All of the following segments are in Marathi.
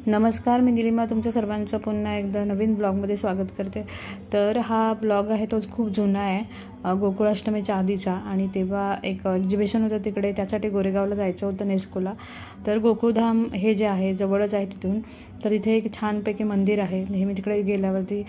नमस्कार, मी निलिमा तुमच्या सर्वांचं पुन्हा एकदा नवीन ब्लॉगमध्ये स्वागत करते। तर हा ब्लॉग आहे तो खूप जुना आहे, गोकुळाष्टमीच्या आधीचा। आणि तेव्हा एक एक्झिबिशन होतं तिकडे, त्यासाठी गोरेगावला जायचं होतं नेस्कोला। तर गोकुळधाम हे जे आहे जवळच आहे तिथून, तर इथे एक छानपैकी मंदिर आहे। नेहमी तिकडे गेल्यावरती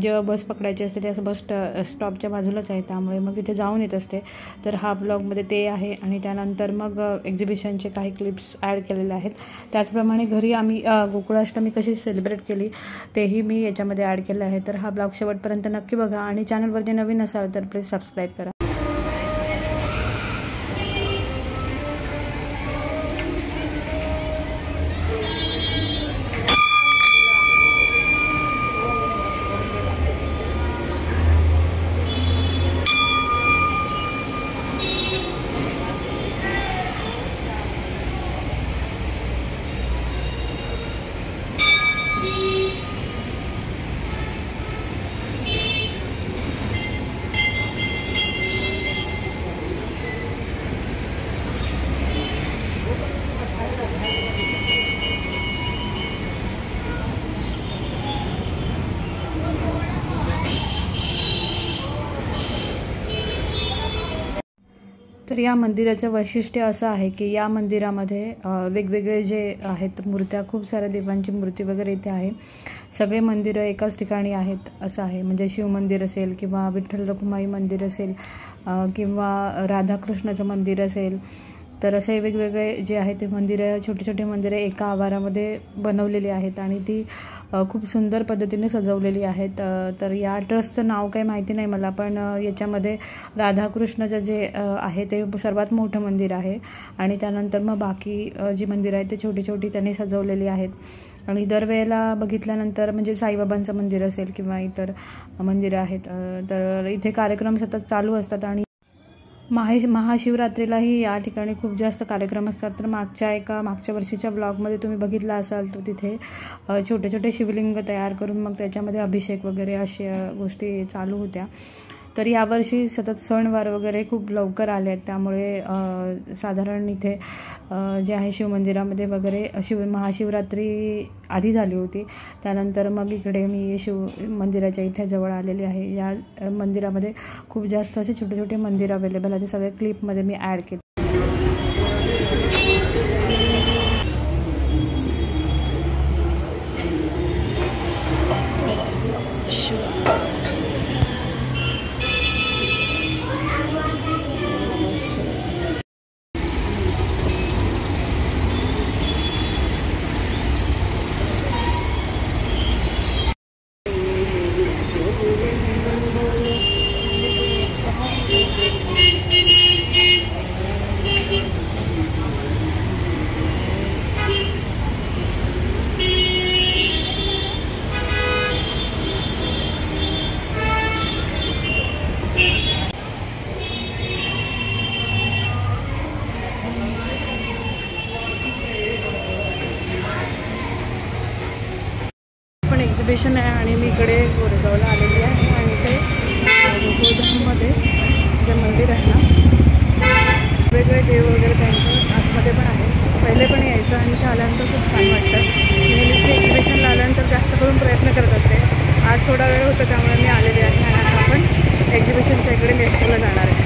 जेव्हा बस पकडायची असते ते असं बस स्टॉपच्या बाजूलाच आहे, त्यामुळे मग इथे जाऊन येत असते। तर हा ब्लॉगमध्ये ते आहे आणि त्यानंतर मग एक्झिबिशनचे काही क्लिप्स ॲड केलेले आहेत। त्याचप्रमाणे घरी आम्ही गोकुळाष्टमी कशी सेलिब्रेट केली तेही मी याच्यामध्ये ॲड केलं आहे। तर हा ब्लॉग शेवटपर्यंत नक्की बघा आणि चॅनलवरती नवीन असाल तर प्लीज सबस्क्राईब करा। तर या मंदिराचं वैशिष्ट्य असं आहे की या मंदिरामध्ये वेगवेगळे जे आहेत मूर्त्या, खूप साऱ्या देवांची मूर्ती वगैरे इथे आहे। सगळे मंदिरं एकाच ठिकाणी आहेत असं आहे, म्हणजे शिव मंदिर असेल किंवा विठ्ठल रखुमाई मंदिर असेल किंवा राधाकृष्णाचं मंदिर असेल। तर असे वेगवेगळे जे आहे ते मंदिरं, छोटे छोटे मंदिरं एका आवारामध्ये बनवलेली आहेत आणि ती खूप सुंदर पद्धतीने सजवलेली आहेत। तर या ट्रस्टचं नाव काही माहिती नाही मला, पण याच्यामध्ये राधाकृष्णाचं जे आहे ते सर्वात मोठं मंदिर आहे आणि त्यानंतर मग बाकी जी मंदिरं आहेत ते छोटी छोटी त्यांनी सजवलेली आहेत। आणि दरवेळेला बघितल्यानंतर म्हणजे साईबाबांचं मंदिर असेल किंवा इतर मंदिरं आहेत, तर इथे कार्यक्रम सतत चालू असतात। आणि महाशिवरात्रीलाही या ठिकाणी खूप जास्त कार्यक्रम असतात। तर मागच्या वर्षीच्या ब्लॉगमध्ये तुम्ही बघितला असाल तर तिथे छोटे छोटे शिवलिंग तयार करून मग त्याच्यामध्ये अभिषेक वगैरे अशा गोष्टी चालू होत्या। तर यावर्षी सतत सणवार वगैरे खूप लवकर आले आहेत, त्यामुळे साधारण इथे जे आहे शिवमंदिरामध्ये वगैरे महाशिवरात्री आधी झाली होती, त्यानंतर मग इकडे मी शिव मंदिराच्या इथे जवळ आलेली आहे। या मंदिरामध्ये खूप जास्त असे छोटे छोटे मंदिर अवेलेबल आहे, ते सगळे क्लिपमध्ये मी ॲड केले। एक्झिबिशन आहे आणि मी इकडे गोरेगावला आलेली आहे आणि इथे गोकुळधाममध्ये जे मंदिर आहे ना, वेगवेगळे देव वगैरे त्यांचं आतमध्ये पण आहे। पहिले पण यायचं आणि इथे आल्यानंतर खूप छान वाटतं। नेहमीच एक्झिबिशनला आल्यानंतर जास्त करून प्रयत्न करत असते। आज थोडा वेळ होता त्यामुळे मी आलेली आहे आणि आता आपण एक्झिबिशनच्या इकडे नेस्कोला जाणार आहे।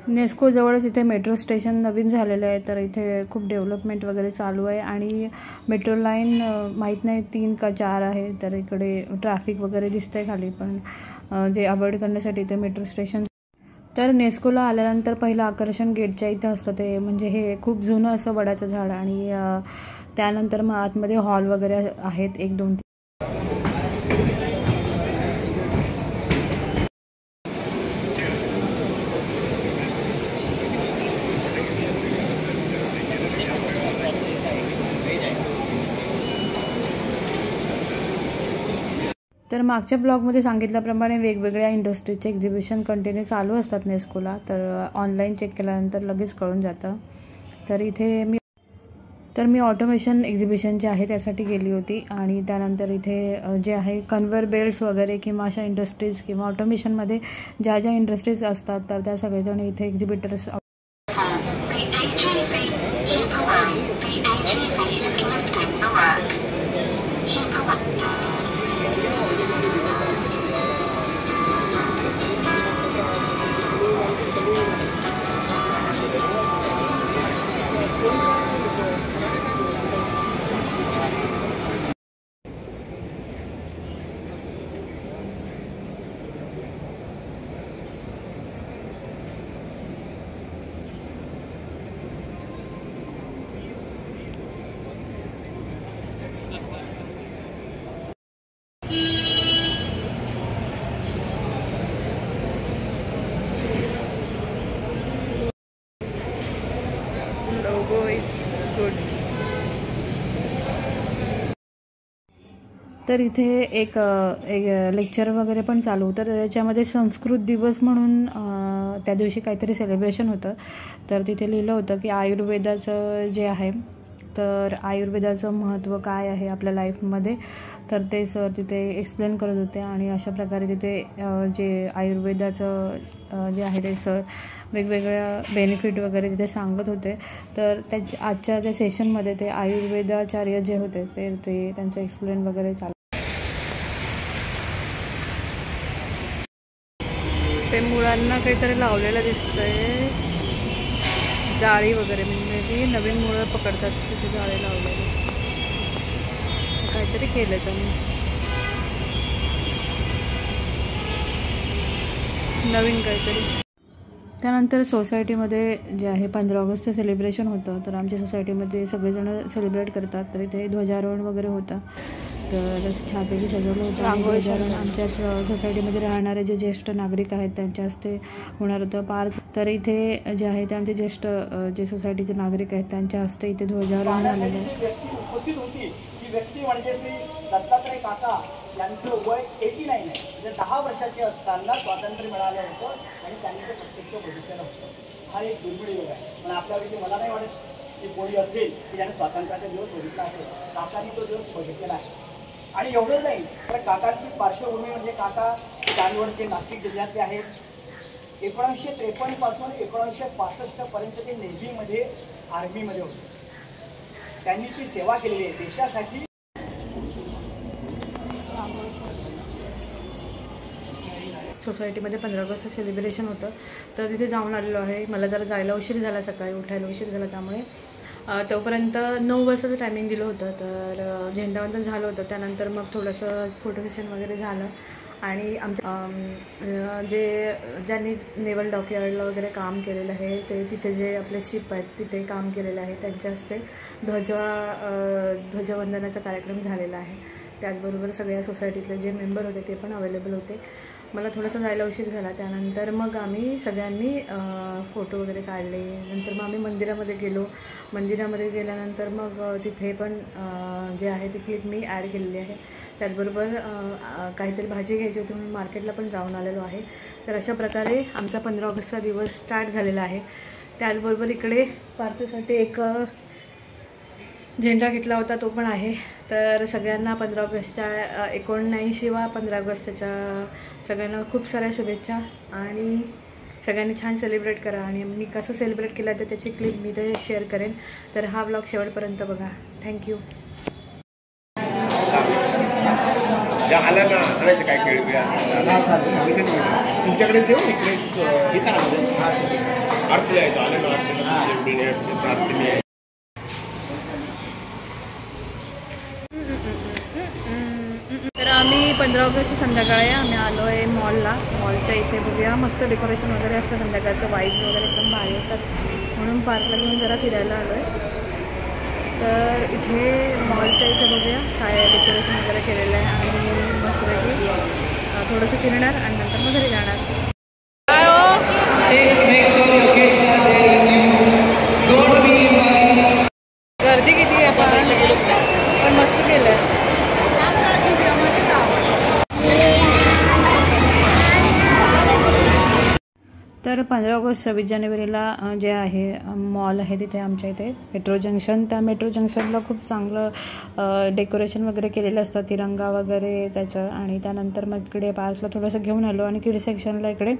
नेस्को जवळच इथे मेट्रो स्टेशन नवीन झालेलं आहे, तर इथे खूप डेव्हलपमेंट वगैरे चालू आहे आणि मेट्रो लाईन माहीत नाही 3 का 4 आहे। तर इकडे ट्रॅफिक वगैरे दिसतंय खाली, पण जे अवॉइड करण्यासाठी इथे मेट्रो स्टेशन। तर नेस्कोला आल्यानंतर पहिलं आकर्षण गेटच्या इथं असतं, ते म्हणजे हे खूप जुनं असं वडाचं झाड आणि त्यानंतर मग आतमध्ये हॉल वगैरे आहेत 1, 2, 3। तर मागच्या ब्लॉगमध्ये सांगितल्याप्रमाणे वेगवेगळ्या इंडस्ट्रीजचे एक्झिबिशन कंटिन्यू चालू असतात नेस्कोला, तर ऑनलाईन चेक केल्यानंतर लगेच कळून जातं। तर इथे मी ऑटोमेशन एक्झिबिशन जे आहे त्यासाठी गेली होती आणि त्यानंतर इथे जे आहे कन्व्हेअर बेल्ट्स वगैरे किंवा अशा इंडस्ट्रीज किंवा ऑटोमेशनमध्ये ज्या ज्या इंडस्ट्रीज असतात तर त्या सगळेजण इथे exhibitors The AGV is lifting. Good. तर इथे एक लेक्चर वगैरे पण चालू होतं. तर त्याच्यामध्ये संस्कृत दिवस म्हणून त्या दिवशी काहीतरी सेलिब्रेशन होतं. तर तिथे लिहिलं होतं की आयुर्वेदाचं जे आहे, तर आयुर्वेदाचं महत्त्व काय आहे आपल्या लाईफमध्ये, तर ते सर तिथे एक्सप्लेन करत होते. आणि अशा प्रकारे तिथे जे आयुर्वेदाचं जे आहे ते सर वेगवेगळ्या बेनिफिट वगैरे तिथे सांगत होते. तर आजच्या ज्या सेशनमध्ये ते आयुर्वेदाचार्य जे होते ते त्यांचं एक्सप्लेन वगैरे चालू. ते मुळांना काहीतरी लावलेलं दिसतंय, जाळी वगैरे, म्हणजे नवीन मुळं पकडतात तिथे जाळी लावलेली, काहीतरी केलं त्यांनी नवीन काहीतरी. त्यानंतर सोसायटीमध्ये जे आहे 15 ऑगस्टचं सेलिब्रेशन होतं. तर आमच्या सोसायटीमध्ये सगळेजण सेलिब्रेट करतात. तर इथे ध्वजारोहण वगैरे होतं. तर छानपैकी सजवलं होतं ध्वजारोहण. आमच्याच सोसायटीमध्ये राहणारे जे ज्येष्ठ नागरिक आहेत त्यांच्या हस्ते होणार होतं पार्क. तर इथे जे आहे ते आमचे ज्येष्ठ जे सोसायटीचे नागरिक आहेत त्यांच्या हस्ते इथे ध्वजारोहण झालेलं आहे. व्यक्ती म्हणजे श्री दत्तात्रय काका यांचं वय 89 आहे. म्हणजे 10 वर्षाचे असताना स्वातंत्र्य मिळालं होतं आणि त्यांनी ते प्रत्यक्ष बघितलेलं होतं. हा एक दुर्मिळ योग आहे. पण आपल्यापैकी मला नाही वाटत की कोणी असेल की ज्याने स्वातंत्र्याचा दिवस बघितला असेल. काकांनी तो दिवस बघितलेला आहे. आणि एवढंच नाही तर काकांची पार्श्वभूमी म्हणजे काका चांदवडचे नाशिक जिल्ह्यातले आहेत. 1953 पासून 1965 पर्यंत ते नेव्हीमध्ये आर्मीमध्ये होते. त्यांनी ती सेवा केलेली आहे देशासाठी. सोसायटीमध्ये 15 ऑगस्ट सेलिब्रेशन होतं. तर तिथे जाऊन आलेलो आहे. मला जरा जायला उशीर झाला, सकाळी उठायला उशीर झाला, त्यामुळे तोपर्यंत 9 वाजताचं टायमिंग दिलं होतं. तर झेंडावंदन झालं होतं. त्यानंतर मग थोडंसं फोटो सेशन वगैरे झालं. आणि आमच्या ज्यांनी नेवल डॉकयार्डला वगैरे काम केलेलं आहे ते तिथे जे आपले शिप आहेत तिथे काम केलेलं आहे त्यांच्या हस्ते ध्वजवंदनाचा कार्यक्रम झालेला आहे. त्याचबरोबर सगळ्या सोसायटीतले जे मेंबर होते ते पण अवेलेबल होते. मला थोडंसं जायला उशीर झाला. त्यानंतर मग आम्ही सगळ्यांनी फोटो वगैरे काढले. नंतर मग आम्ही मंदिरामध्ये गेलो. मंदिरामध्ये गेल्यानंतर मग तिथे पण जे आहे ती क्लिप मी ॲड केलेली आहे. त्याचबरोबर काहीतरी भाजी घ्यायची होती म्हणून मार्केटला पण जाऊन आलेलो आहे. तर अशा प्रकारे आमचा 15 ऑगस्टचा दिवस स्टार्ट झालेला आहे. त्याचबरोबर इकडे पार्थसाठी एक झेंडा घेतला होता तो पण आहे. तर सगळ्यांना 15 ऑगस्टच्या 79वा 15 ऑगस्टच्या सगळ्यांना खूप साऱ्या शुभेच्छा. आणि सगळ्यांनी छान सेलिब्रेट करा. आणि मी कसं सेलिब्रेट केलं तर त्याची क्लिप मी ते शेअर करेन. तर हा ब्लॉग शेवटपर्यंत बघा. थँक्यू. आला ना आणायचं काय खेळ तुमच्याकडे देऊ इकडे आरतीला यायचं आलं ना आरतीला प्रार्थने. तर आम्ही 15 ऑगस्ट संध्याकाळी आम्ही आलो आहे मॉलला. मॉलच्या इथे बघूया मस्त डेकोरेशन वगैरे असतं संध्याकाळचं, वाईट वगैरे एकदम भारी असतात म्हणून पार्कला घेऊन जरा फिरायला आलो आहे. तर इथे मॉलच्या इथे बघूया काय डेकोरेशन वगैरे केलेलं आहे. आणि मस्तपैकी थोडंसं फिरणार आणि नंतर मग घरी जाणार. गर्दी किती आहे पण मस्त केलं आहे. तर 15 ऑगस्ट 26 जानेवारीला जे आहे मॉल आहे तिथे आमच्या इथे मेट्रो जंक्शन. त्या मेट्रो जंक्शनला खूप चांगलं डेकोरेशन वगैरे केलेलं असतं, तिरंगा वगैरे त्याचं. आणि त्यानंतर मग इकडे पार्कला थोडंसं घेऊन आलो. आणि किड सेक्शनला इकडे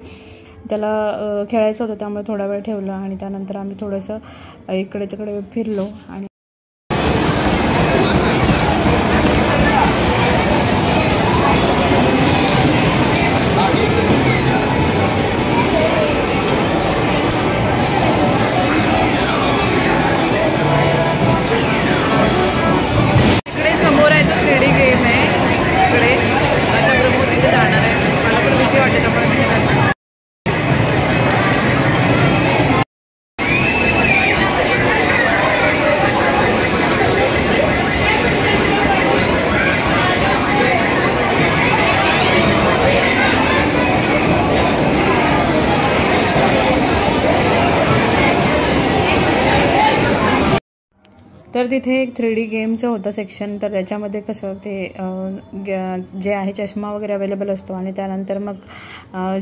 त्याला खेळायचं होतं त्यामुळे थोडा वेळ ठेवलं. आणि त्यानंतर आम्ही थोडंसं इकडे तिकडे फिरलो. आणि तर तिथे एक 3D गेमचं होतं सेक्शन. तर त्याच्यामध्ये कसं ते जे आहे चष्मा वगैरे अवेलेबल असतो आणि त्यानंतर मग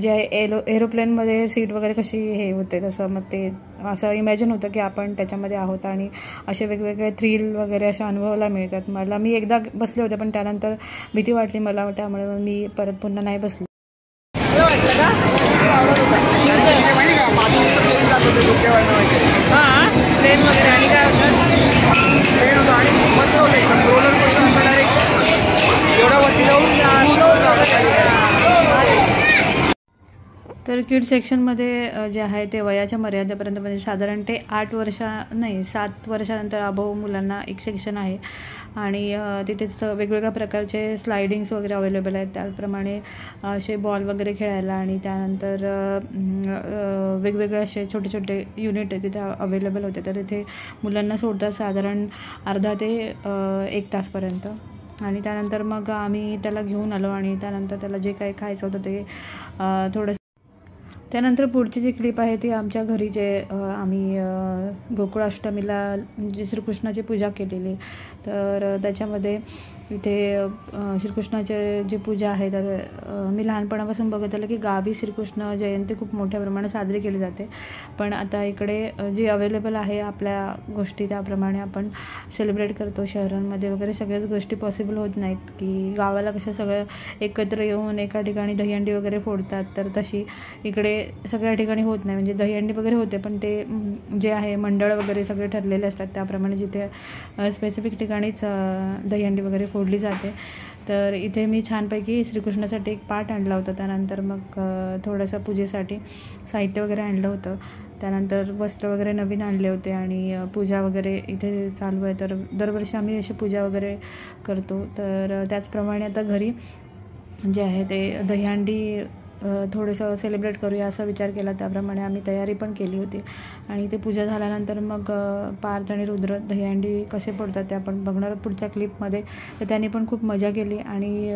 जे आहे एरोप्लेनमध्ये सीट वगैरे कशी हे होते तसं मग ते असं इमॅजिन होतं की आपण त्याच्यामध्ये आहोत आणि असे वेगवेगळे थ्रिल वगैरे अशा अनुभवायला मिळतात. मी एकदा बसले होते पण त्यानंतर भीती वाटली मला, त्यामुळे मी परत पुन्हा नाही बसले. हां ट्रेन वगैरे आणि काय होतं ट्रेन होतं आणि मस्त होतं एकदम रोलर कोस्टर असं डायरेक्ट एवढ्या वरती जाऊन. तर किड सेक्शनमध्ये जे आहे ते वयाच्या मर्यादेपर्यंत म्हणजे साधारण ते 7 वर्षानंतर अबोव मुलांना एक सेक्शन आहे आणि तिथेच वेगवेगळ्या प्रकारचे स्लायडिंग्स वगैरे अवेलेबल आहेत. त्याप्रमाणे असे बॉल वगैरे खेळायला आणि त्यानंतर वेगवेगळे असे छोटे छोटे युनिट तिथे अवेलेबल होते. तर तिथे मुलांना सोडतात साधारण अर्धा ते 1 तासपर्यंत आणि त्यानंतर मग आम्ही त्याला घेऊन आलो आणि त्यानंतर त्याला जे काही खायचं होतं ते थोडंसं. त्यानंतर पुढची जी क्लिप आहे ती आमच्या घरी जे आम्ही गोकुळाष्टमीला म्हणजे श्रीकृष्णाची पूजा केलेली. तर त्याच्यामध्ये इथे श्रीकृष्णाचे जी पूजा आहे तर मी लहानपणापासून बघत आलं की गावी श्रीकृष्ण जयंती खूप मोठ्या प्रमाणात साजरी केली जाते. पण आता इकडे जी अवेलेबल आहे आपल्या गोष्टी त्याप्रमाणे आपण सेलिब्रेट करतो. शहरांमध्ये वगैरे सगळ्याच गोष्टी पॉसिबल होत नाहीत की गावाला कसं सगळं एकत्र येऊन एका ठिकाणी दहीहंडी वगैरे फोडतात. तर तशी इकडे सगळ्या ठिकाणी होत नाही. म्हणजे दहीहंडी वगैरे होते पण ते जे आहे मंडळ वगैरे सगळे ठरलेले असतात त्याप्रमाणे जिथे स्पेसिफिक ठिकाणीच दहीहंडी वगैरे फोडली जाते. तर इथे मी छानपैकी श्रीकृष्णासाठी एक पाट आणला होता. त्यानंतर मग थोडंसं पूजेसाठी साहित्य वगैरे आणलं होतं. त्यानंतर वस्त्र वगैरे नवीन आणले होते आणि पूजा वगैरे इथे चालू आहे. तर दरवर्षी आम्ही अशी पूजा वगैरे करतो. तर त्याचप्रमाणे आता घरी जे आहे ते दहीहंडी थोडंसं सेलिब्रेट करूया असा विचार केला. त्याप्रमाणे आम्ही तयारी पण केली होती आणि ते पूजा झाल्यानंतर मग पार्थ आणि रुद्र दहीहंडी कसे पडतात ते आपण बघणार पुढच्या क्लिपमध्ये. तर त्यांनी पण खूप मजा केली आणि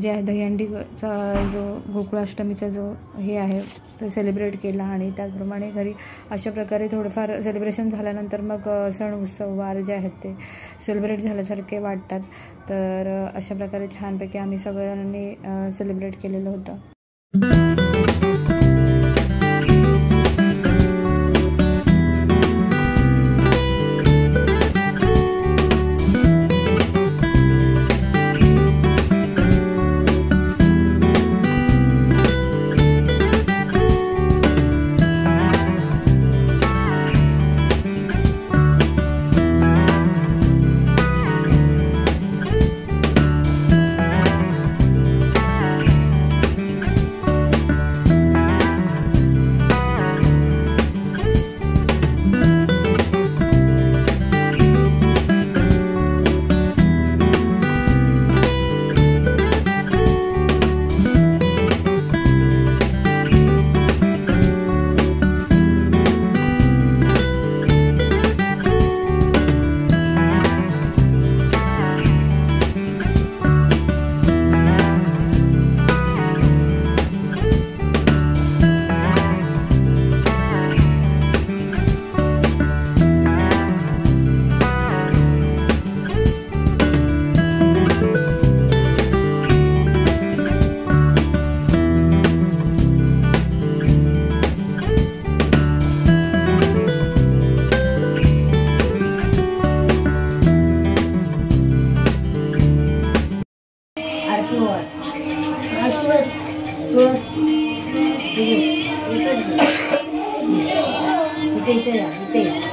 जे आहे दहीहंडीचा जो गोकुळाष्टमीचा जो हे आहे तो सेलिब्रेट केला आणि त्याचप्रमाणे घरी अशा प्रकारे थोडंफार सेलिब्रेशन झाल्यानंतर मग सण उत्सव वार जे आहेत ते सेलिब्रेट झाल्यासारखे वाटतात. तर अशा प्रकारे छानपैकी आम्ही सगळ्यांनी सेलिब्रेट केलेलं होतं.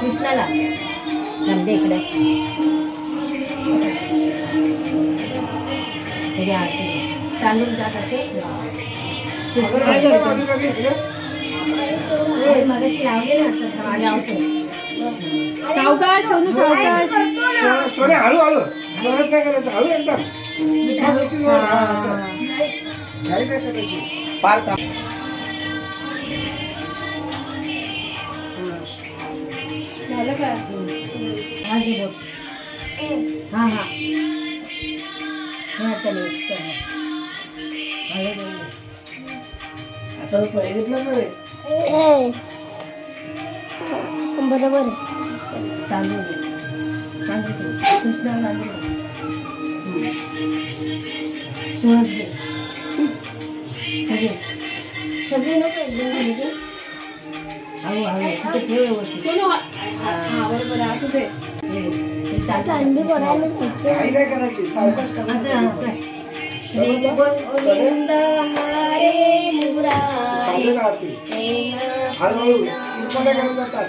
कृष्णाला इकडे तांदूळ जात असे मगाशी लावले ना लावतो. सावकाश सोनू सावकाश सोने हळूहळू जोरात काय करायचं हळू एकदम पार्थ झालं का? हां हां हां चल आता बघितलं का रे बरोबर चालू कृष्णा सुहास घे सगळे नको एकदम घ्यायचे हळू हळू तिथे ठेव व्यवस्थित बरोबर असू दे. चांदी पडायला काही काय करायची सावकाश करायचं गोविंद हरे मुरारी चांगलं आरती हळूहळू इथमध्ये करायला जातात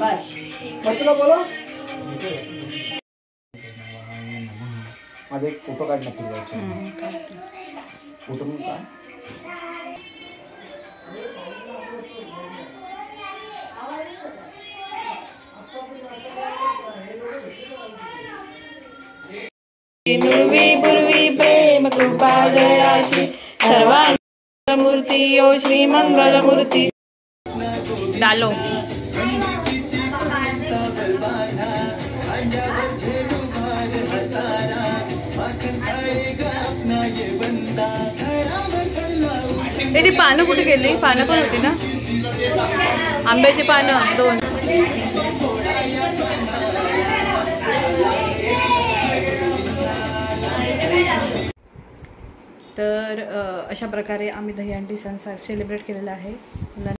बस मग तुला बोला माझा एक फोटो काढ ना फोटो म्हणून काय नुर्वी पूर्वी प्रेम कृपा जयाची सर्वांची मूर्ती ओ श्री मंगल मूर्ती. डालो ती पानं कुठे गेली? पानं पण होती ना, आंब्याची पानं 2. तर अशा प्रकारे आम्ही दहीहंडी सण सेलिब्रेट केलेला आहे.